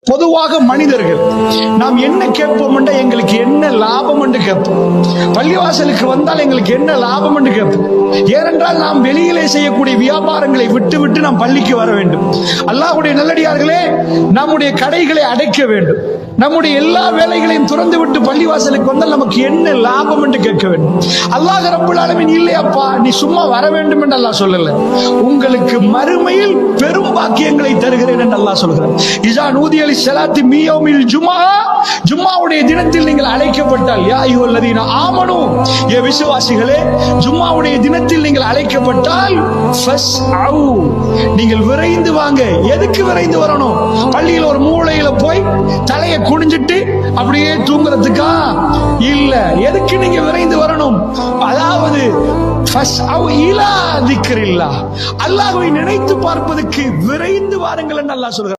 பொதுவாக மனிதர்கள் நாம் என்ன கேட்போம் என்ற எங்களுக்கு என்ன லாபம் என்று கேட்போம். பள்ளிவாசலுக்கு வந்தால் எங்களுக்கு என்ன லாபம் என்று கேட்போம். ஏனென்றால் நாம் வெளியிலே செய்யக்கூடிய வியாபாரங்களை விட்டு விட்டு நாம் பள்ளிக்கு வர வேண்டும். அல்லாஹ்வுடைய நல்லடியார்களே, நம்முடைய கடைகளை அடைக்க வேண்டும். நம்முடைய எல்லா வேலைகளையும் துறந்து விட்டு பள்ளிவாசலுக்கு வந்தால் நமக்கு என்ன லாபம் என்று கேட்க வேண்டும். அல்லாஹ் ரப்பல் ஆலமீன் இல்லையப்பா நீ சும்மா வர வேண்டும் என்று அல்லாஹ் சொல்லல, உங்களுக்கு மறுமையில் பெரும் பாக்கியங்களை தருகிறேன் என்று அல்லாஹ் சொல்கிறார். இஸா நூதிய லிஸ்ஸலாத்தி மின் யௌமில் ஜும்ஆ, ஜும்மாவுடைய தினத்தில் நீங்கள் அழைக்கப்பட்டால், யா அய்யுஹல்லதீன ஆமனூ, ஏ விசுவாசிகளே, ஜும்மாவுடைய தினத்தில் நீங்கள் அழைக்கப்பட்டால் ஃபஸ்அவு, நீங்கள் விரைந்து வாங்க. எதுக்கு விரைந்து வரணும்? பள்ளியில் ஒரு மூலையில போய் தலையை குனிஞ்சிட்டு அப்படியே தூங்குறதுக்கா? இல்ல. எதுக்கு நீங்க விரைந்து வரணும்? அதாவது ஃபஸ்அவு இலா திக்ரில்லாஹ், அல்லாஹ்வை நினைத்து பார்ப்பதற்கு விரைந்து வாருங்கள் என்று அல்லாஹ் சொல்கிறார்.